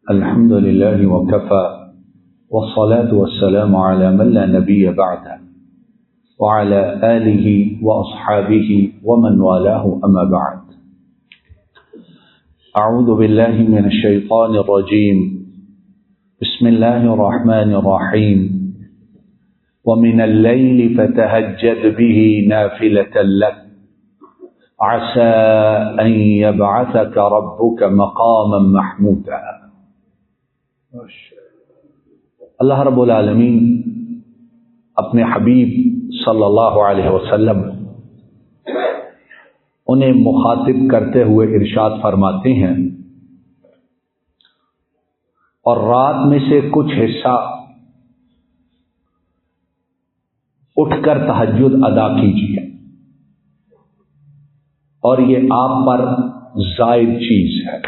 الحمد لله وكفى والصلاة والسلام على من لا نبي بعده وعلى آله وأصحابه ومن والاه أما بعد. أعوذ بالله من الشيطان الرجيم. بسم الله الرحمن الرحيم. ومن الليل فتهجد به نافلة لك عسى أن يبعثك ربك مقاما محمودا. اللہ رب العالمین اپنے حبیب صلی اللہ علیہ وسلم انہیں مخاطب کرتے ہوئے ارشاد فرماتے ہیں، اور رات میں سے کچھ حصہ اٹھ کر تہجد ادا کیجیے، اور یہ آپ پر زائد چیز ہے۔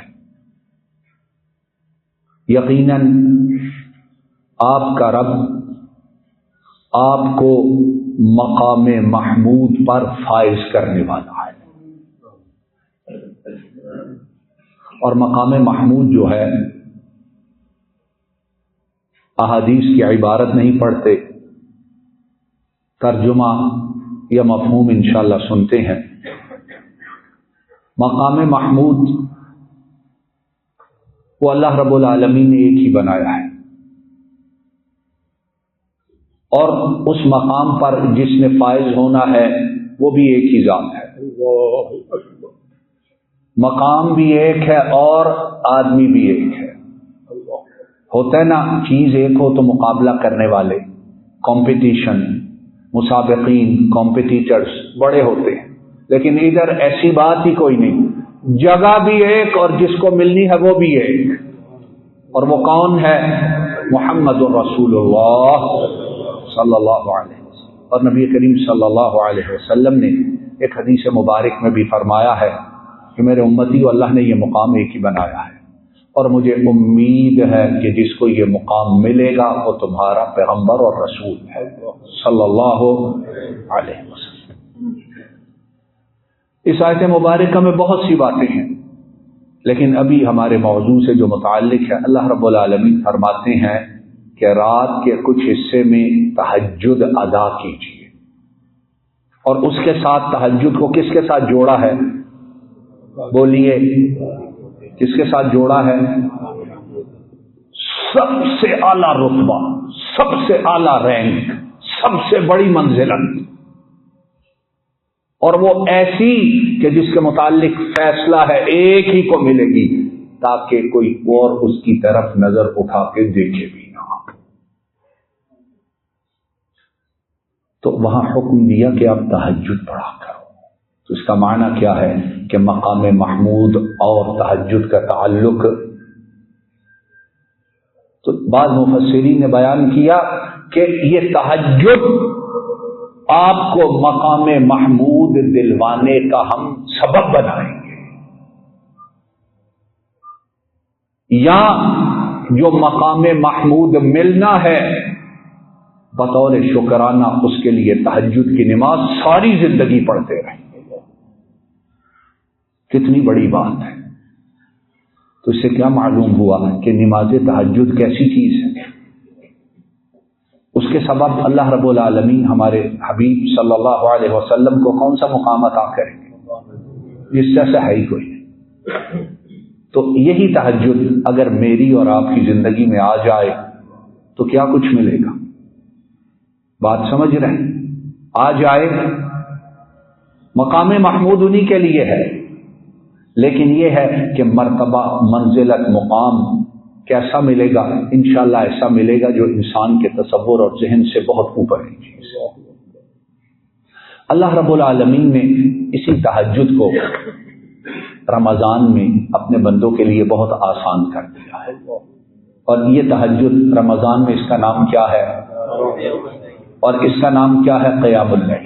یقیناً آپ کا رب آپ کو مقام محمود پر فائز کرنے والا ہے۔ اور مقام محمود جو ہے، احادیث کی عبارت نہیں پڑھتے، ترجمہ یا مفہوم انشاءاللہ سنتے ہیں۔ مقام محمود وہ اللہ رب العالمین نے ایک ہی بنایا ہے، اور اس مقام پر جس نے فائز ہونا ہے وہ بھی ایک ہی ذات ہے۔ مقام بھی ایک ہے اور آدمی بھی ایک ہے۔ ہوتا ہے نا، چیز ایک ہو تو مقابلہ کرنے والے، کمپٹیشن، مسابقین، کمپٹیٹرز بڑے ہوتے ہیں، لیکن ادھر ایسی بات ہی کوئی نہیں۔ جگہ بھی ایک اور جس کو ملنی ہے وہ بھی ایک، اور وہ کون ہے؟ محمد رسول اللہ صلی اللہ علیہ وسلم۔ اور نبی کریم صلی اللہ علیہ وسلم نے ایک حدیث مبارک میں بھی فرمایا ہے کہ میرے امتی کو اللہ نے یہ مقام ایک ہی بنایا ہے، اور مجھے امید ہے کہ جس کو یہ مقام ملے گا وہ تمہارا پیغمبر اور رسول ہے صلی اللہ علیہ وسلم۔ اس آیت مبارکہ میں بہت سی باتیں ہیں، لیکن ابھی ہمارے موضوع سے جو متعلق ہے، اللہ رب العالمین فرماتے ہیں کہ رات کے کچھ حصے میں تہجد ادا کیجیے، اور اس کے ساتھ تہجد کو کس کے ساتھ جوڑا ہے؟ بولیے، کس کے ساتھ جوڑا ہے؟ سب سے اعلیٰ رتبہ، سب سے اعلیٰ رینک، سب سے بڑی منزلت، اور وہ ایسی کہ جس کے متعلق فیصلہ ہے ایک ہی کو ملے گی، تاکہ کوئی اور اس کی طرف نظر اٹھا کے دیکھے بھی نہ۔ تو وہاں حکم دیا کہ آپ تہجد پڑھا کرو۔ تو اس کا معنی کیا ہے کہ مقام محمود اور تہجد کا تعلق، تو بعض مفسرین نے بیان کیا کہ یہ تہجد آپ کو مقام محمود دلوانے کا ہم سبب بنائیں گے، یا جو مقام محمود ملنا ہے بطور شکرانہ اس کے لیے تہجد کی نماز ساری زندگی پڑھتے رہیں گے۔ کتنی بڑی بات ہے۔ تو اس سے کیا معلوم ہوا کہ نماز تہجد کیسی چیز ہے؟ اس کے سبب اللہ رب العالمین ہمارے حبیب صلی اللہ علیہ وسلم کو کون سا مقام عطا کریں گے جس سے ہے ہی کوئی نہیں۔ تو یہی تہجد اگر میری اور آپ کی زندگی میں آ جائے تو کیا کچھ ملے گا؟ بات سمجھ رہے ہیں؟ آ جائے، مقام محمود انہی کے لیے ہے، لیکن یہ ہے کہ مرتبہ، منزلت، مقام کیسا ملے گا؟ انشاءاللہ ایسا ملے گا جو انسان کے تصور اور ذہن سے بہت اوپر ہے چیز۔ اللہ رب العالمین نے اسی تہجد کو رمضان میں اپنے بندوں کے لیے بہت آسان کر دیا ہے، اور یہ تہجد رمضان میں اس کا نام کیا ہے؟ اور اس کا نام کیا ہے؟ قیام اللیل۔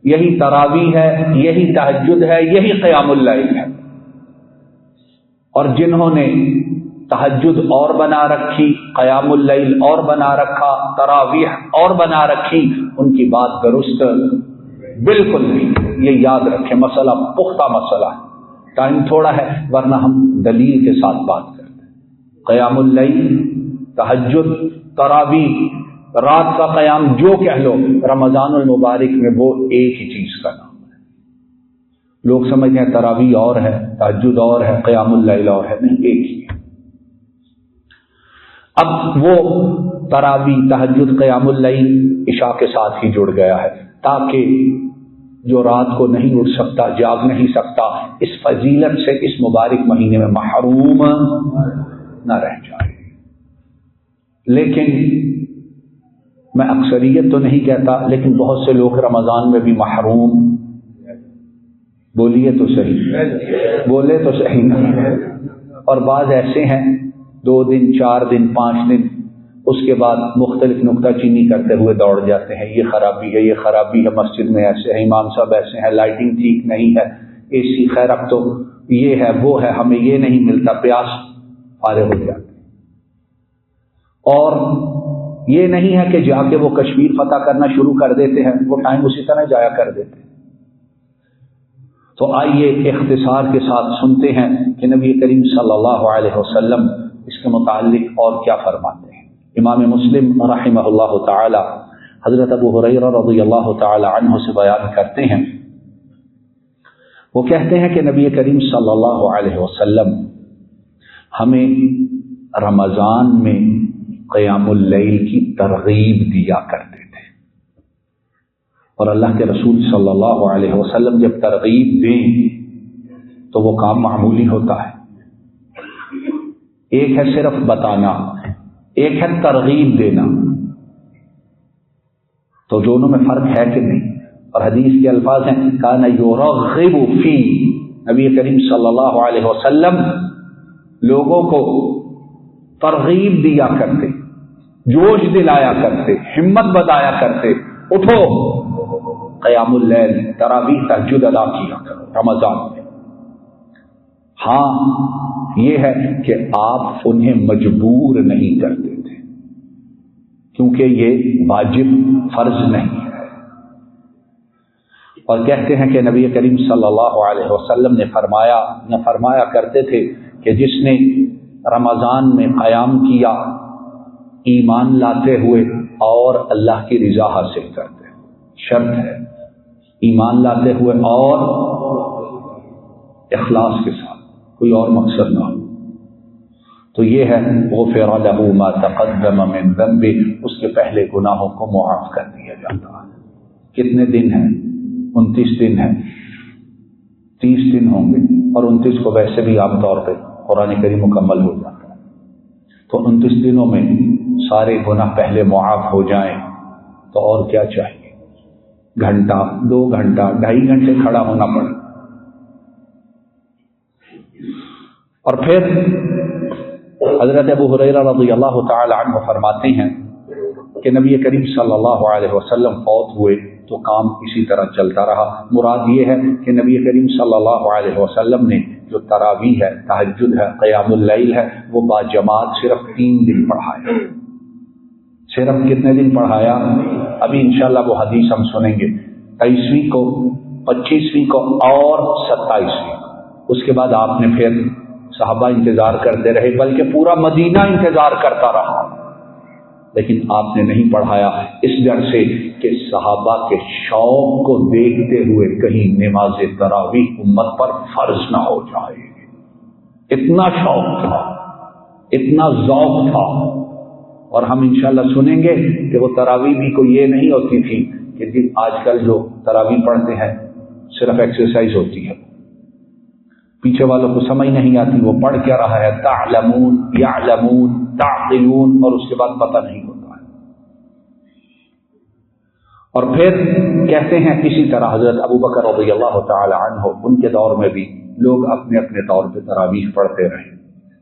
یہی تراویح ہے، یہی تہجد ہے، یہی قیام اللیل ہے۔ اور جنہوں نے تہجد اور بنا رکھی، قیام اللیل اور بنا رکھا، تراویح اور بنا رکھی، ان کی بات درست بالکل نہیں۔ یہ یاد رکھیں، مسئلہ پختہ مسئلہ ہے، ٹائم تھوڑا ہے ورنہ ہم دلیل کے ساتھ بات کرتے ہیں۔ قیام اللیل، تہجد، تراویح، رات کا قیام جو کہہ لو، رمضان المبارک میں وہ ایک ہی چیز کا نام ہے۔ لوگ سمجھتے ہیں تراویح اور ہے، تہجد اور ہے، قیام اللیل اور ہے، نہیں، ایک ہی ہے۔ اب وہ تراویح، تہجد، قیام اللیل عشاء کے ساتھ ہی جڑ گیا ہے، تاکہ جو رات کو نہیں اٹھ سکتا، جاگ نہیں سکتا، اس فضیلت سے اس مبارک مہینے میں محروم نہ رہ جائے۔ لیکن میں اکثریت تو نہیں کہتا، لیکن بہت سے لوگ رمضان میں بھی محروم، بولیے تو صحیح، بولے تو صحیح نہ، اور بعض ایسے ہیں 2 دن، 4 دن، 5 دن، اس کے بعد مختلف نکتہ چینی کرتے ہوئے دوڑ جاتے ہیں، یہ خرابی ہے، یہ خرابی ہے، مسجد میں ایسے ہے، امام صاحب ایسے ہیں، لائٹنگ ٹھیک نہیں ہے، اے سی، خیر اب تو یہ ہے وہ ہے، ہمیں یہ نہیں ملتا، پیاس فارغ ہو جاتے۔ اور یہ نہیں ہے کہ جا کے وہ کشمیر فتح کرنا شروع کر دیتے ہیں، وہ ٹائم اسی طرح جایا کر دیتے ہیں۔ تو آئیے اختصار کے ساتھ سنتے ہیں کہ نبی کریم صلی اللہ علیہ وسلم اس کے متعلق اور کیا فرماتے ہیں۔ امام مسلم رحمہ اللہ تعالی حضرت ابو ہریرہ رضی اللہ تعالی عنہ سے بیان کرتے ہیں، وہ کہتے ہیں کہ نبی کریم صلی اللہ علیہ وسلم ہمیں رمضان میں قیام اللیل کی ترغیب دیا کرتے تھے، اور اللہ کے رسول صلی اللہ علیہ وسلم جب ترغیب دیں تو وہ کام معمولی ہوتا ہے۔ ایک ہے صرف بتانا، ایک ہے ترغیب دینا، تو دونوں میں فرق ہے کہ نہیں؟ اور حدیث کے الفاظ ہیں کان یرغب فی، نبی کریم صلی اللہ علیہ وسلم لوگوں کو ترغیب دیا کرتے، جوش دلایا کرتے، ہمت بتایا کرتے، اٹھو قیام اللیل، تراویح، تہجد ادا کیا کرو رمضان میں۔ ہاں یہ ہے کہ آپ انہیں مجبور نہیں کرتے تھے، کیونکہ یہ واجب فرض نہیں ہے۔ اور کہتے ہیں کہ نبی کریم صلی اللہ علیہ وسلم نے فرمایا کرتے تھے کہ جس نے رمضان میں قیام کیا ایمان لاتے ہوئے اور اللہ کی رضا حاصل کرتے، شرط ہے ایمان لاتے ہوئے اور اخلاص کے ساتھ، کوئی اور مقصد نہ ہو، تو یہ ہے غفر له ما تقدم من ذنبه، اس کے پہلے گناہوں کو معاف کر دیا جاتا ہے۔ کتنے دن ہیں؟ 29 دن ہیں، 30 دن ہوں گے، اور 29 کو ویسے بھی عام طور پہ قرآن کریم مکمل ہو جاتا ہے، تو 29 دنوں میں سارے گناہ پہلے معاف ہو جائیں تو اور کیا چاہیے؟ گھنٹہ، 2 گھنٹہ، 2.5 گھنٹے کھڑا ہونا پڑے۔ اور پھر حضرت ابو ہریرہ رضی اللہ تعالی عنہ فرماتے ہیں کہ نبی کریم صلی اللہ علیہ وسلم فوت ہوئے تو کام اسی طرح چلتا رہا۔ مراد یہ ہے کہ نبی کریم صلی اللہ علیہ وسلم نے جو تراویح ہے، تہجد ہے، قیام اللیل ہے، وہ باجماعت صرف 3 دن پڑھایا۔ صرف کتنے دن پڑھایا؟ ابھی انشاءاللہ وہ حدیث ہم سنیں گے، 23ویں کو، 25ویں کو اور 27ویں کو۔ اس کے بعد آپ نے پھر صحابہ انتظار کرتے رہے، بلکہ پورا مدینہ انتظار کرتا رہا، لیکن آپ نے نہیں پڑھایا، اس ڈر سے کہ صحابہ کے شوق کو دیکھتے ہوئے کہیں نماز تراویح امت پر فرض نہ ہو جائے۔ اتنا شوق تھا، اتنا ذوق تھا۔ اور ہم انشاءاللہ سنیں گے کہ وہ تراویح بھی کوئی یہ نہیں ہوتی تھی کہ آج کل جو تراویح پڑھتے ہیں صرف ایکسرسائز ہوتی ہے، پیچھے والوں کو سمجھ نہیں آتی وہ پڑھ کیا رہا ہے، تعلمون، یعلمون، تعقلون، اور اس کے بعد پتہ نہیں ہوتا ہے۔ اور پھر کہتے ہیں اسی طرح حضرت ابوبکر رضی اللہ تعالی عنہ، ان کے دور میں بھی لوگ اپنے اپنے طور پہ تراویح پڑھتے رہے۔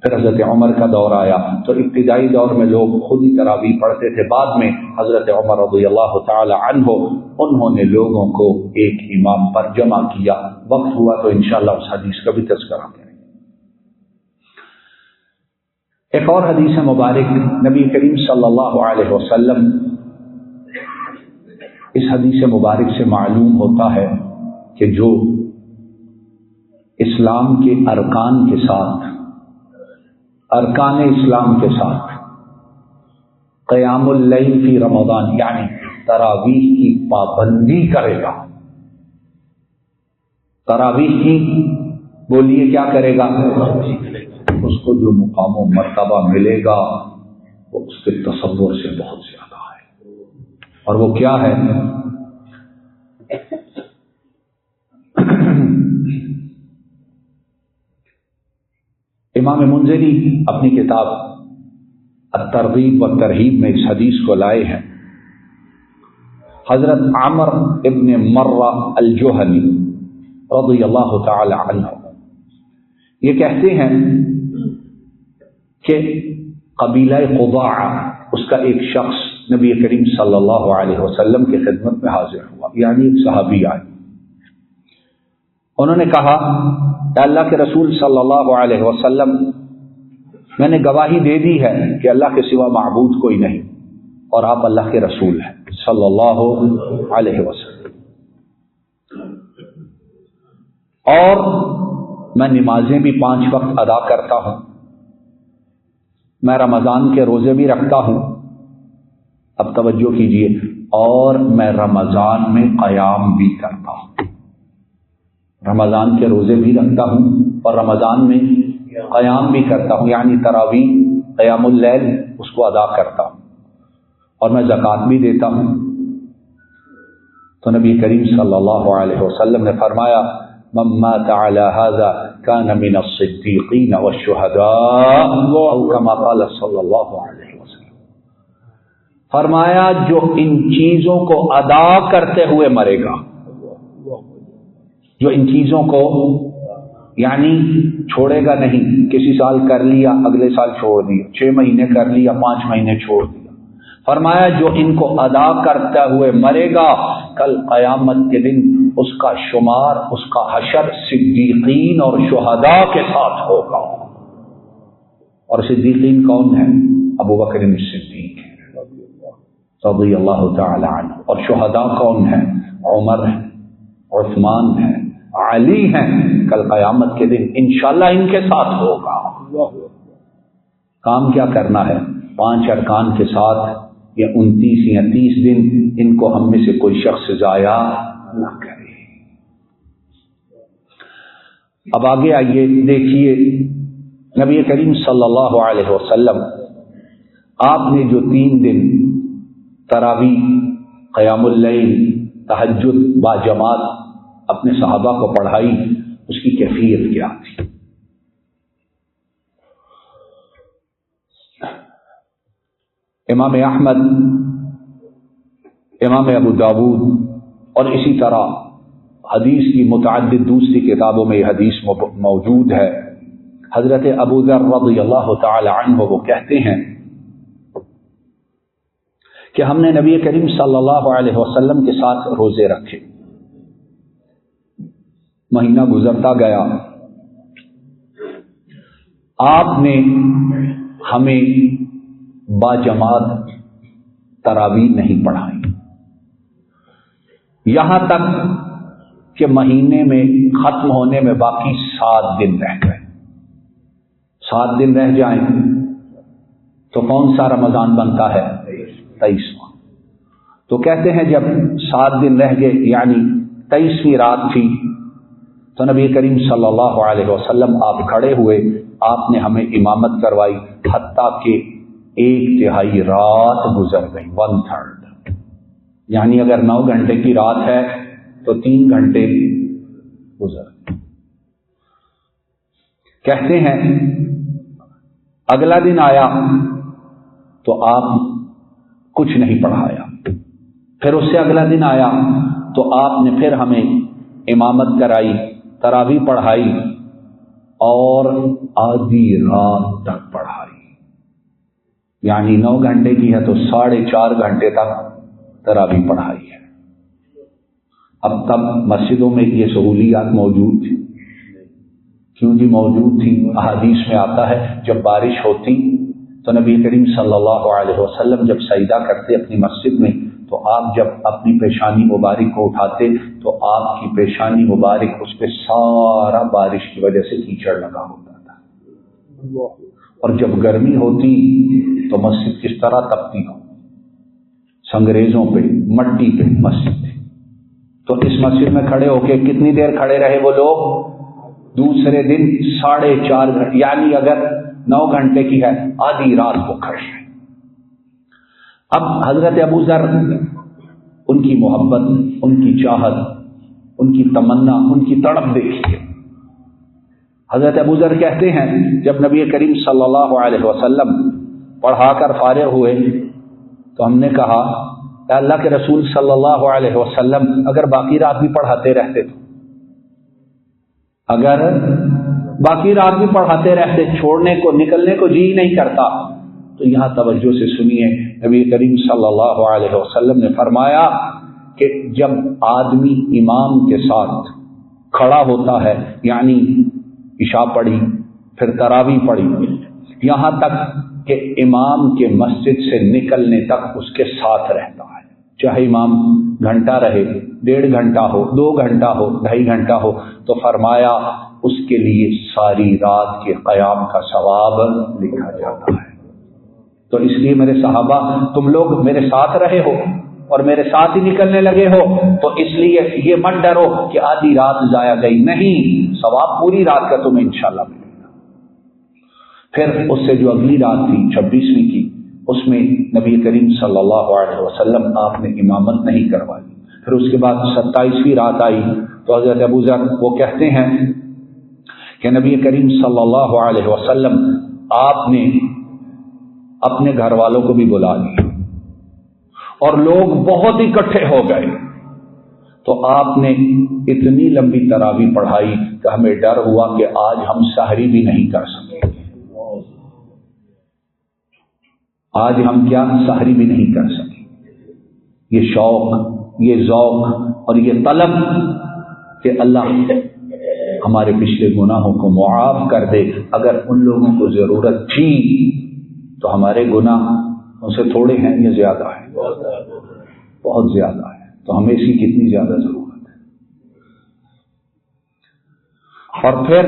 پھر حضرت عمر کا دور آیا تو ابتدائی دور میں لوگ خود ہی تراویح پڑھتے تھے، بعد میں حضرت عمر رضی اللہ تعالی عنہ انہوں نے لوگوں کو ایک امام پر جمع کیا۔ وقت ہوا تو انشاءاللہ اس حدیث کا بھی تذکرہ کریں گے۔ ایک اور حدیث مبارک نبی کریم صلی اللہ علیہ وسلم، اس حدیث مبارک سے معلوم ہوتا ہے کہ جو اسلام کے ارکان کے ساتھ ارکان اسلام کے ساتھ قیام اللیل فی رمضان یعنی تراویح کی پابندی کرے گا. تراویح کی بولیے کیا کرے گا؟ اس کو جو مقام و مرتبہ ملے گا وہ اس کے تصور سے بہت زیادہ ہے. اور وہ کیا ہے؟ امام منذری اپنی کتاب الترغیب والترہیب میں اس حدیث کو لائے ہیں. حضرت عمر ابن مرہ الجہنی رضی اللہ تعالی عنہ یہ کہتے ہیں کہ قبیلہ قضاعہ اس کا ایک شخص نبی کریم صلی اللہ علیہ وسلم کی خدمت میں حاضر ہوا، یعنی ایک صحابی آئے. انہوں نے کہا کہ اللہ کے رسول صلی اللہ علیہ وسلم میں نے گواہی دے دی ہے کہ اللہ کے سوا معبود کوئی نہیں اور آپ اللہ کے رسول ہیں صلی اللہ علیہ وسلم، اور میں نمازیں بھی 5 وقت ادا کرتا ہوں، میں رمضان کے روزے بھی رکھتا ہوں. اب توجہ کیجئے، اور میں رمضان میں قیام بھی کرتا ہوں. رمضان کے روزے بھی رکھتا ہوں اور رمضان میں قیام بھی کرتا ہوں، یعنی تراویح قیام اللیل اس کو ادا کرتا ہوں، اور میں زکوٰۃ بھی دیتا ہوں. تو نبی کریم صلی اللہ علیہ وسلم نے فرمایا من مات على هذا كان من الصديقين والشهداء او كما قال صلی اللہ علیہ وسلم. فرمایا جو ان چیزوں کو ادا کرتے ہوئے مرے گا، جو ان چیزوں کو یعنی چھوڑے گا نہیں، کسی سال کر لیا اگلے سال چھوڑ دیا، 6 مہینے کر لیا 5 مہینے چھوڑ دیا. فرمایا جو ان کو ادا کرتے ہوئے مرے گا کل قیامت کے دن اس کا شمار، اس کا حشر صدیقین اور شہداء کے ساتھ ہوگا. اور صدیقین کون ہیں؟ ابو بکر صدیق رضی اللہ تعالی عنہ. اور شہداء کون ہیں؟ عمر ہیں، عثمان ہیں، علی ہیں. کل قیامت کے دن انشاءاللہ ان کے ساتھ ہوگا. کام کیا کرنا ہے؟ 5 ارکان کے ساتھ یہ 29 یا 30 دن ان کو ہم میں سے کوئی شخص ضائع نہ کرے. اب آگے آئیے، دیکھیے نبی کریم صلی اللہ علیہ وسلم آپ نے جو 3 دن تراویح، قیام اللیل، تہجد با جماعت اپنے صحابہ کو پڑھائی، اس کی کیفیت کیا تھی؟ امام احمد، امام ابو داود اور اسی طرح حدیث کی متعدد دوسری کتابوں میں یہ حدیث موجود ہے. حضرت ابو ذر رضی اللہ تعالی عنہ وہ کہتے ہیں کہ ہم نے نبی کریم صلی اللہ علیہ وسلم کے ساتھ روزے رکھے. مہینہ گزرتا گیا، آپ نے ہمیں با جماعت تراویح نہیں پڑھائی، یہاں تک کہ مہینے میں ختم ہونے میں باقی 7 دن رہ گئے. 7 دن رہ جائیں تو کون سا رمضان بنتا ہے؟ 23واں. تو کہتے ہیں جب 7 دن رہ گئے یعنی 23ویں رات تھی تو نبی کریم صلی اللہ علیہ وسلم آپ کھڑے ہوئے، آپ نے ہمیں امامت کروائی حتیٰ کہ 1/3 رات گزر گئی، 1/3. یعنی اگر 9 گھنٹے کی رات ہے تو 3 گھنٹے گزر گئے. کہتے ہیں اگلا دن آیا تو آپ کچھ نہیں پڑھایا، پھر اس سے اگلا دن آیا تو آپ نے پھر ہمیں امامت کرائی، تراویح پڑھائی اور آدھی رات تک پڑھائی. یعنی 9 گھنٹے کی ہے تو 4.5 گھنٹے تک تراویح پڑھائی ہے. اب تب مسجدوں میں یہ سہولیات موجود تھی؟ کیوں جی موجود تھی. احادیث میں آتا ہے جب بارش ہوتی تو نبی کریم صلی اللہ علیہ وسلم جب سجدہ کرتے اپنی مسجد میں تو آپ جب اپنی پیشانی مبارک کو اٹھاتے تو آپ کی پیشانی مبارک اس پہ سارا بارش کی وجہ سے کیچڑ لگا ہوتا تھا. اور جب گرمی ہوتی تو مسجد کس طرح تپتی ہو، سنگریزوں پہ، مٹی پہ مسجد تھی. تو اس مسجد میں کھڑے ہو کے کتنی دیر کھڑے رہے وہ لوگ؟ دوسرے دن 4.5 گھنٹے، یعنی اگر 9 گھنٹے کی ہے آدھی رات کو کھڑے ہیں. اب حضرت ابو ذر، ان کی محبت، ان کی چاہت، ان کی تمنا، ان کی تڑپ دیکھیے. حضرت ابو ذر کہتے ہیں جب نبی کریم صلی اللہ علیہ وسلم پڑھا کر فارغ ہوئے تو ہم نے کہا کہ اللہ کے رسول صلی اللہ علیہ وسلم اگر باقی رات بھی پڑھاتے رہتے تو، اگر باقی رات بھی پڑھاتے رہتے، چھوڑنے کو، نکلنے کو جی نہیں کرتا. تو یہاں توجہ سے سنیے، نبی کریم صلی اللہ علیہ وسلم نے فرمایا کہ جب آدمی امام کے ساتھ کھڑا ہوتا ہے، یعنی عشاء پڑھی پھر تراویح پڑھی، یہاں تک کہ امام کے مسجد سے نکلنے تک اس کے ساتھ رہتا ہے، چاہے امام گھنٹہ رہے، 1.5 گھنٹہ ہو، 2 گھنٹہ ہو، 2.5 گھنٹہ ہو، تو فرمایا اس کے لیے ساری رات کے قیام کا ثواب لکھا جاتا ہے. تو اس لیے میرے صحابہ، تم لوگ میرے ساتھ رہے ہو اور میرے ساتھ ہی نکلنے لگے ہو، تو اس لیے یہ مت ڈرو کہ آدھی رات ضائع گئی، نہیں، ثواب پوری رات کا تمہیں انشاءاللہ ملے گا. پھر اس سے جو اگلی رات تھی 26ویں کی، اس میں نبی کریم صلی اللہ علیہ وسلم آپ نے امامت نہیں کروائی. پھر اس کے بعد 27ویں رات آئی تو حضرت ابو ذر وہ کہتے ہیں کہ نبی کریم صلی اللہ علیہ وسلم آپ نے اپنے گھر والوں کو بھی بلا لیا اور لوگ بہت اکٹھے ہو گئے. تو آپ نے اتنی لمبی تراویح پڑھائی کہ ہمیں ڈر ہوا کہ آج ہم سحری بھی نہیں کر سکیں گے. آج ہم کیا سحری بھی نہیں کر سکیں. یہ شوق، یہ ذوق اور یہ طلب کہ اللہ ہمارے پچھلے گناہوں کو معاف کر دے. اگر ان لوگوں کو ضرورت تھی تو ہمارے گناہ ان سے تھوڑے ہیں یا زیادہ ہیں؟ بہت زیادہ ہے. تو ہمیں اس کی کتنی زیادہ ضرورت ہے. اور پھر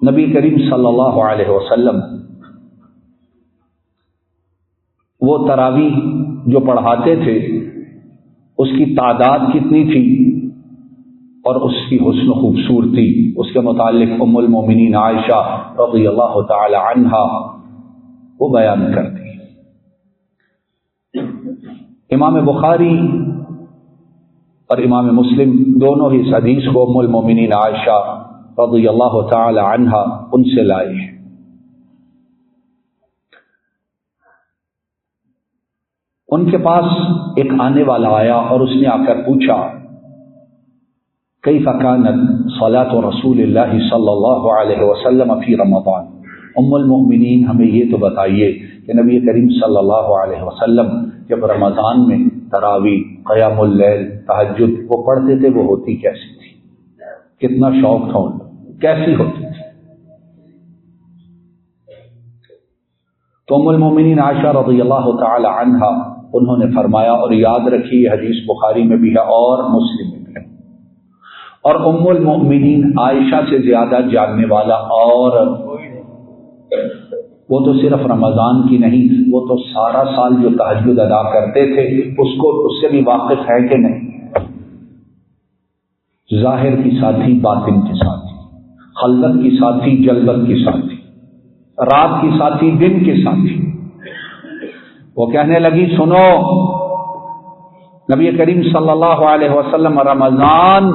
نبی کریم صلی اللہ علیہ وسلم وہ تراویح جو پڑھاتے تھے اس کی تعداد کتنی تھی اور اس کی حسن و خوبصورتی، اس کے متعلق ام المومنین عائشہ رضی اللہ تعالی عنہا وہ بیان کرتی. امام بخاری اور امام مسلم دونوں ہی اس حدیث کو ام المومنین عائشہ رضی اللہ تعالی عنہا ان سے لائے ہیں. ان کے پاس ایک آنے والا آیا اور اس نے آ کر پوچھا کیف کانت صلاۃ رسول اللہ صلی اللہ علیہ وسلم فی رمضان. ام المؤمنین ہمیں یہ تو بتائیے کہ نبی کریم صلی اللہ علیہ وسلم جب رمضان میں تراویح، قیام اللیل، تہجد وہ پڑھتے تھے وہ ہوتی کیسی تھی؟ کتنا شوق تھا ان کو، کیسی ہوتی تھی؟ تو ام المؤمنین عائشہ رضی اللہ تعالی عنہا انہوں نے فرمایا، اور یاد رکھیے یہ حدیث بخاری میں بھی ہے اور مسلم میں بھی ہے، اور ام المؤمنین عائشہ سے زیادہ جاننے والا اور وہ تو صرف رمضان کی نہیں، وہ تو سارا سال جو تہجد ادا کرتے تھے اس سے بھی واقف ہے کہ نہیں؟ ظاہر کی ساتھی، باطن کی ساتھی، خلوت کی ساتھی، جلوت کی ساتھی، رات کی ساتھی، دن کی ساتھی. وہ کہنے لگی سنو، نبی کریم صلی اللہ علیہ وسلم رمضان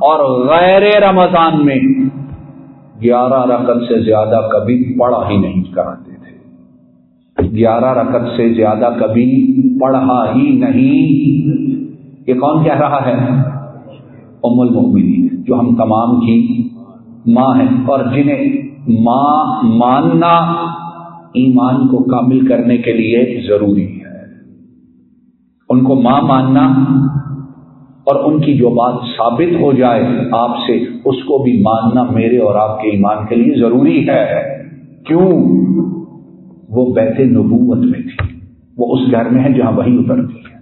اور غیر رمضان میں 11 رکعت سے زیادہ کبھی پڑھا ہی نہیں کراتے تھے. 11 رکعت سے زیادہ کبھی پڑھا ہی نہیں. یہ کون کہہ رہا ہے؟ ام المؤمنین، جو ہم تمام کی ماں ہیں اور جنہیں ماں ماننا ایمان کو کامل کرنے کے لیے ضروری ہے. ان کو ماں ماننا اور ان کی جو بات ثابت ہو جائے آپ سے اس کو بھی ماننا میرے اور آپ کے ایمان کے لیے ضروری ہے. کیوں؟ وہ بیت نبوت میں تھی، وہ اس گھر میں ہے جہاں وحی اترتی ہے.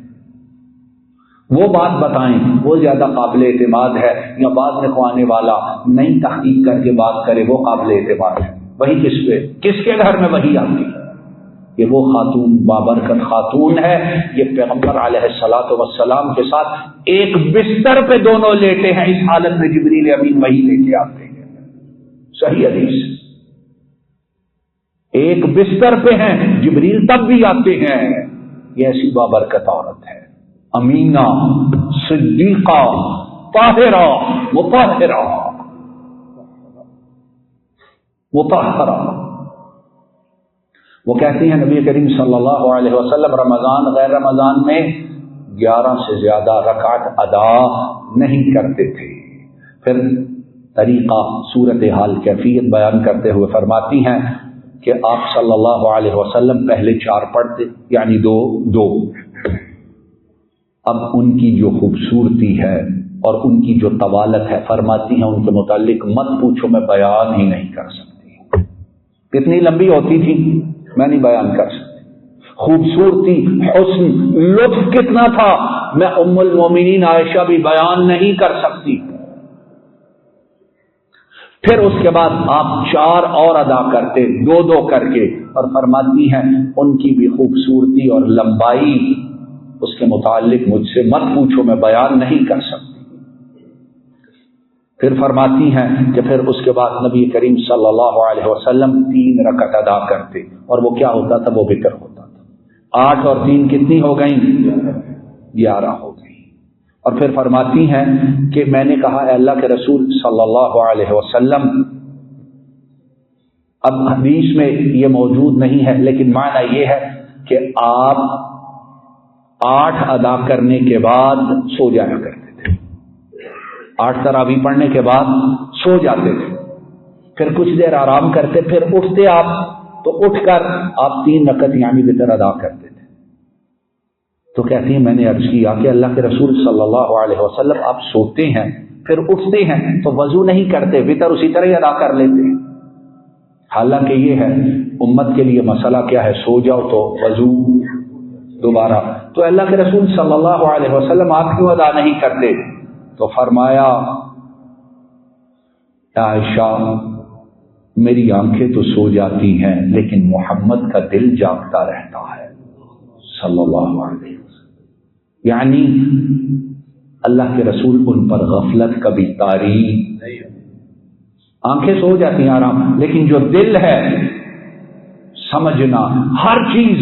وہ بات بتائیں وہ زیادہ قابل اعتماد ہے، یا بعد میں کو آنے والا نئی تحقیق کر کے بات کرے وہ قابل اعتماد ہے؟ وہی کس کے گھر میں وہی آتی ہے؟ یہ وہ خاتون بابرکت خاتون ہے، یہ پیغمبر علیہ الصلوۃ والسلام کے ساتھ ایک بستر پہ دونوں لیٹے ہیں، اس حالت میں جبریل امین وہی لے کے آتے ہیں، صحیح حدیث، ایک بستر پہ ہیں جبریل تب بھی آتے ہیں۔ یہ ایسی بابرکت عورت ہے، امینہ، صدیقہ، طاہرہ، مطہرہ، وہ کہتی ہیں نبی کریم صلی اللہ علیہ وسلم رمضان غیر رمضان میں 11 سے زیادہ رکعت ادا نہیں کرتے تھے۔ پھر طریقہ، صورتحال، کیفیت بیان کرتے ہوئے فرماتی ہیں کہ آپ صلی اللہ علیہ وسلم پہلے 4 پڑھتے، یعنی دو۔ اب ان کی جو خوبصورتی ہے اور ان کی جو طوالت ہے، فرماتی ہیں ان کے متعلق مت پوچھو، میں بیان ہی نہیں کر سکتی۔ کتنی لمبی ہوتی تھی میں نہیں بیان کر سکتی، خوبصورتی، حسن، لطف کتنا تھا میں ام المومنین عائشہ بھی بیان نہیں کر سکتی۔ پھر اس کے بعد آپ 4 اور ادا کرتے، 2 کر کے، اور فرماتی ہیں ان کی بھی خوبصورتی اور لمبائی اس کے متعلق مجھ سے مت پوچھو، میں بیان نہیں کر سکتی۔ پھر فرماتی ہیں کہ پھر اس کے بعد نبی کریم صلی اللہ علیہ وسلم 3 رکعت ادا کرتے، اور وہ کیا ہوتا تھا؟ وہ وتر ہوتا تھا۔ 8 اور 3 کتنی ہو گئیں؟ 11 ہو گئی۔ اور پھر فرماتی ہیں کہ میں نے کہا اے اللہ کے رسول صلی اللہ علیہ وسلم، اب حدیث میں یہ موجود نہیں ہے لیکن معنی یہ ہے کہ آپ 8 ادا کرنے کے بعد سو جایا کرتے تھے، 8 تراویح پڑھنے کے بعد سو جاتے تھے، پھر کچھ دیر آرام کرتے، پھر اٹھتے آپ تو اٹھ کر آپ 3 رکعت یعنی وتر ادا کرتے تھے۔ تو کہتی ہیں میں نے عرض کیا کہ اللہ کے رسول صلی اللہ علیہ وسلم آپ سوتے ہیں پھر اٹھتے ہیں تو وضو نہیں کرتے، وتر اسی طرح ہی ادا کر لیتے ہیں، حالانکہ یہ ہے امت کے لیے مسئلہ کیا ہے، سو جاؤ تو وضو دوبارہ۔ تو اللہ کے رسول صلی اللہ علیہ وسلم آپ کیوں ادا نہیں کرتے؟ تو فرمایا عائشہ میری آنکھیں تو سو جاتی ہیں لیکن محمد کا دل جاگتا رہتا ہے صلی اللہ علیہ وسلم، یعنی اللہ کے رسول ان پر غفلت کبھی طاری نہیں۔ آنکھیں سو جاتی ہیں آرام، لیکن جو دل ہے سمجھنا، ہر چیز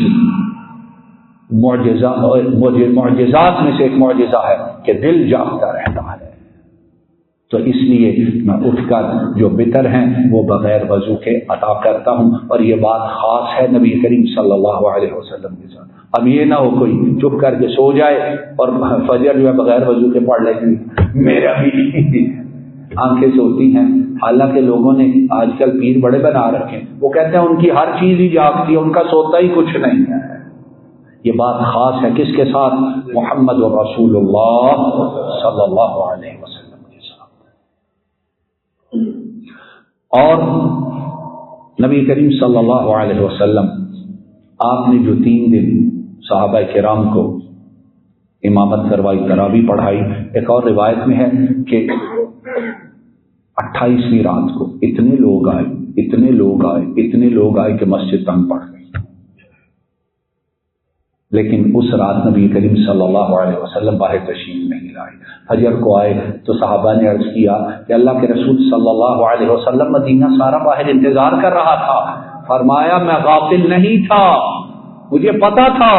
معجزات میں سے ایک معجزہ ہے کہ دل جاگتا رہتا ہے۔ تو اس لیے میں اٹھ کر جو وتر ہیں وہ بغیر وضو کے ادا کرتا ہوں، اور یہ بات خاص ہے نبی کریم صلی اللہ علیہ وسلم کے ساتھ۔ اب یہ نہ ہو کوئی چپ کر کے سو جائے اور فجر جو ہے بغیر وضو کے پڑھ لے گی، میرا بھی آنکھیں سوتی ہیں، حالانکہ لوگوں نے آج کل پیر بڑے بنا رکھے ہیں، وہ کہتے ہیں ان کی ہر چیز ہی جاگتی ہے، ان کا سوتا ہی کچھ نہیں ہے۔ یہ بات خاص ہے کس کے ساتھ؟ محمد و رسول اللہ صلی اللہ علیہ وسلم کے ساتھ۔ اور نبی کریم صلی اللہ علیہ وسلم آپ نے جو 3 دن صحابہ کرام کو امامت کروائی، تراویح پڑھائی، ایک اور روایت میں ہے کہ 28ویں رات کو اتنے لوگ آئے کہ مسجد تنگ پڑ گئی، لیکن اس رات نبی کریم صلی اللہ علیہ وسلم باہر تشریف نہیں لائے۔ فجر کو آئے تو صحابہ نے عرض کیا کہ اللہ کے رسول صلی اللہ علیہ وسلم مدینہ سارا باہر انتظار کر رہا تھا۔ فرمایا میں غافل نہیں تھا، مجھے پتا تھا،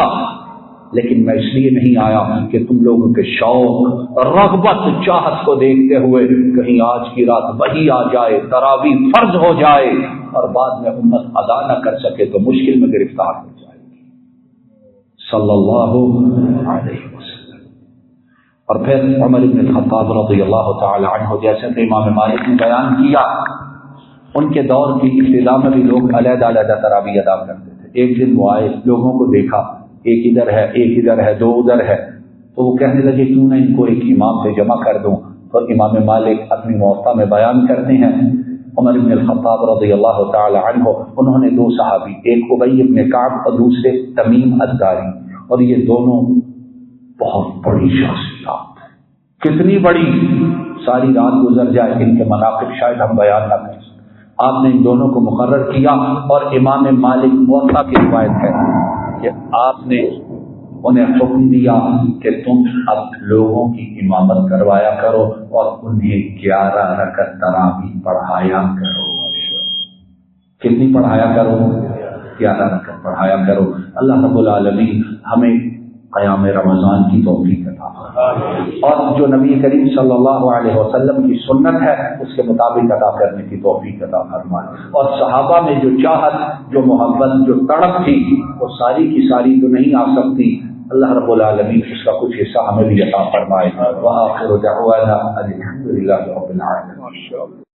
لیکن میں اس لیے نہیں آیا کہ تم لوگوں کے شوق، رغبت، چاہت کو دیکھتے ہوئے کہیں آج کی رات وہی آ جائے، تراویح فرض ہو جائے اور بعد میں امت ادا نہ کر سکے تو مشکل میں گرفتار ہو جائے صلی اللہ علیہ وسلم۔ اور پھر عمر بن الخطاب رضی اللہ تعالی عنہ، جیسے کہ امام مالک نے بیان کیا، ان کے دور کی ابتدا میں بھی لوگ علیحدہ علیحدہ تراویح ادا کرتے تھے۔ ایک دن وہ آئے، لوگوں کو دیکھا ایک ادھر ہے، ایک ادھر ہے، 2 ادھر ہے، تو وہ کہنے لگے کیوں نہ ان کو ایک امام سے جمع کر دوں۔ تو امام مالک اپنی موطا میں بیان کرتے ہیں عمر بن الخطاب رضی اللہ تعالی عنہ، انہوں نے 2 صحابی، ایک ابی بن کعب اور دوسرے تمیم الداری، اور یہ دونوں بہت بڑی شخصیت کتنی بڑی ساری رات گزر جائے، ان کے مناقب شاید ہم بیان نہ کریں۔ آپ نے ان دونوں کو مقرر کیا، اور امام مالک موطا کی روایت ہے کہ آپ نے انہیں حکم دیا کہ تم اب لوگوں کی امامت کروایا کرو اور انہیں 11 رکعت تراویح پڑھایا کرو۔ کتنی پڑھایا کرو؟ 11 رکعت پڑھایا کرو۔ اللہ رب العالمین ہمیں قیام رمضان کی توفیق عطا فرمائے، اور جو نبی کریم صلی اللہ علیہ وسلم کی سنت ہے اس کے مطابق ادا کرنے کی توفیق عطا فرمائے، اور صحابہ میں جو چاہت، جو محبت، جو تڑپ تھی، وہ ساری کی ساری تو نہیں آ سکتی۔ اللہ رب العالمین اس کا کچھ حصہ ہمیں بھی عطا فرمائے۔ وآخر دعوانا الحمد للہ رب العالمین۔